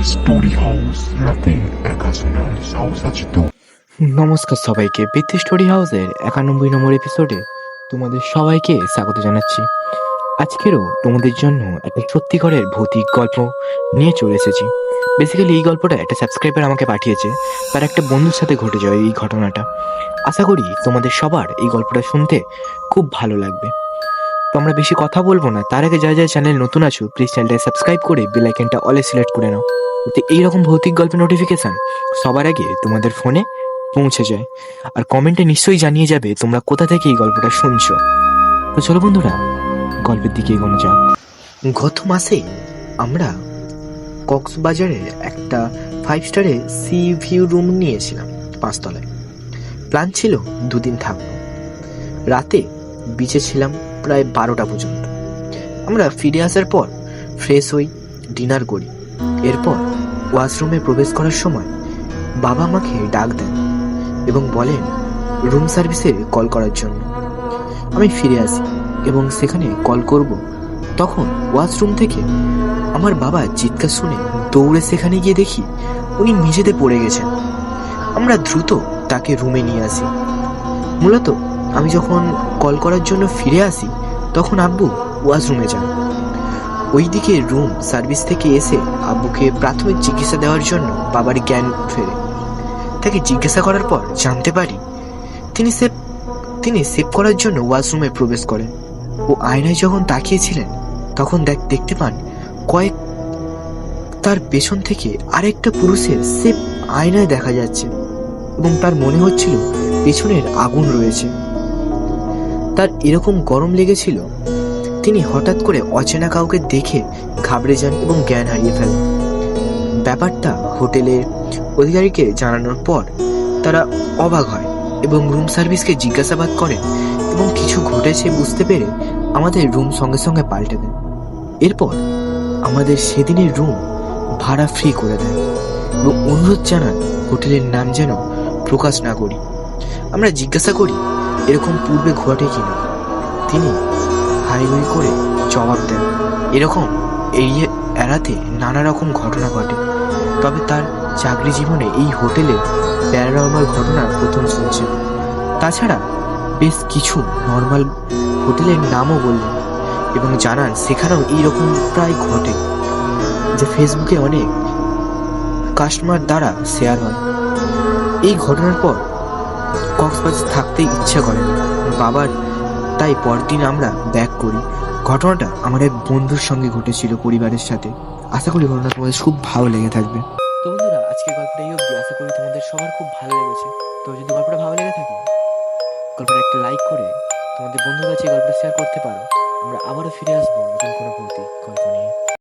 Story house রাতে একা শোনার সাহস আছে তো? নমস্কার সবাইকে, বৃত্তি স্টোরি হাউসের 91 নম্বর এপিসোডে তোমাদের সবাইকে স্বাগত জানাচ্ছি। আজকেরও তোমাদের জন্য একটা সত্যিকারের ভৌতিক গল্প নিয়ে চলে এসেছি। বেসিক্যালি এই গল্পটা একটা সাবস্ক্রাইবার আমাকে পাঠিয়েছে, তার একটা বন্ধুর সাথে ঘটে যায় এই ঘটনাটা। আশা করি তোমাদের সবার এই গল্পটা শুনতে খুব ভালো লাগবে। তো আমরা বেশি কথা বলবো না, তার আগে যা যা চ্যানেল নতুন আছো প্লিজ চ্যানেলটা সাবস্ক্রাইব করে বেল আইকনটা অলে সিলেক্ট করে নাও, যাতে এইরকম ভৌতিক গল্পের নোটিফিকেশন সবার আগে তোমাদের ফোনে পৌঁছে যায়। আর কমেন্টে নিশ্চয়ই জানিয়ে যাবে তোমরা কোথা থেকে এই গল্পটা শুনছো। তো চলো বন্ধুরা, গল্পের দিকে এগোনো যাক। গত মাসে আমরা কক্সবাজারের একটা 5 স্টারে সি ভিউ রুম নিয়েছিলাম 5 তলায়। প্ল্যান ছিল 2 দিন থাকবো। রাতে বিচে ছিলাম প্রায় 12টা পর্যন্ত। আমরা ফিরে আসার পর ফ্রেশ হই, ডিনার করি। এরপর ওয়াশরুমে প্রবেশ করার সময় বাবা আমাকে ডাক দেন এবং বলেন রুম সার্ভিসে কল করার জন্য। আমি ফিরে আসি এবং সেখানে কল করব, তখন ওয়াশরুম থেকে আমার বাবা চিৎকার শুনে দৌড়ে সেখানে গিয়ে দেখি উনি মেঝেতে পড়ে গেছেন। আমরা দ্রুত তাকে রুমে নিয়ে আসি। মূলত আমি যখন কল করার জন্য ফিরে আসি তখন আব্বু ওয়াশরুমে যান। ওইদিকে রুম সার্ভিস থেকে এসে আব্বুকে প্রাথমিক চিকিৎসা দেওয়ার জন্য বাবার জ্ঞান ফেরে। তাকে জিজ্ঞাসা করার পর জানতে পারি তিনি সেভ করার জন্য ওয়াশরুমে প্রবেশ করেন ও আয়নায় যখন তাকিয়েছিলেন তখন দেখতে পান তার পেছন থেকে আরেকটা পুরুষের সেভ আয়নায় দেখা যাচ্ছে এবং তার মনে হচ্ছিল পেছনের আগুন রয়েছে। তার এরকম গরম লেগেছিল, তিনি হঠাৎ করে অচেনা কাউকে দেখে ঘাবড়ে যান এবং জ্ঞান হারিয়ে ফেলেন। ব্যাপারটা হোটেলের অধিকারীকে জানানোর পর তারা অবাক হয় এবং রুম সার্ভিসকে জিজ্ঞাসাবাদ করেন এবং কিছু ঘটেছে বুঝতে পেরে আমাদের রুম সঙ্গে সঙ্গে পাল্টে দেন। এরপর আমাদের সেদিনের রুম ভাড়া ফ্রি করে দেন এবং অনুরোধ জানান হোটেলের নাম যেন প্রকাশ না করি। আমরা জিজ্ঞাসা করি এরকম পূর্বে ঘটে কিনা। তিনি হাইগুই করে জবাব দেন এরকম এড়াতে নানা রকম ঘটনা ঘটে, তবে তার চাকরি জীবনে এই হোটেলে প্যারানর্মাল ঘটনা প্রথম শুনছে। তাছাড়া বেশ কিছু নর্মাল হোটেলের নামও বললেন এবং জানান সেখানেও এইরকম প্রায় ঘটে, যে ফেসবুকে অনেক কাস্টমার দ্বারা শেয়ার হয়। এই ঘটনার পর কক্সবাজার থাকতে ইচ্ছা করেনি বাবার, তাই পরদিন আমরা ব্যাক করি। ঘটনাটা আমার এক বন্ধুর সঙ্গে ঘটেছিল পরিবারের সাথে। আশা করি ঘটনা তোমাদের খুব ভালো লেগে থাকবে। তো বন্ধুরা, আজকের গল্পটা এই অবধি। আশা করি তোমাদের সবার খুব ভালো লেগেছে। তো যদি গল্পটা ভালো লেগে থাকে গল্পটা একটা লাইক করে তোমাদের বন্ধুর কাছে গল্পটা শেয়ার করতে পারো। আমরা আবারও ফিরে আসবো নতুন কোনো ভৌতিক গল্প নিয়ে।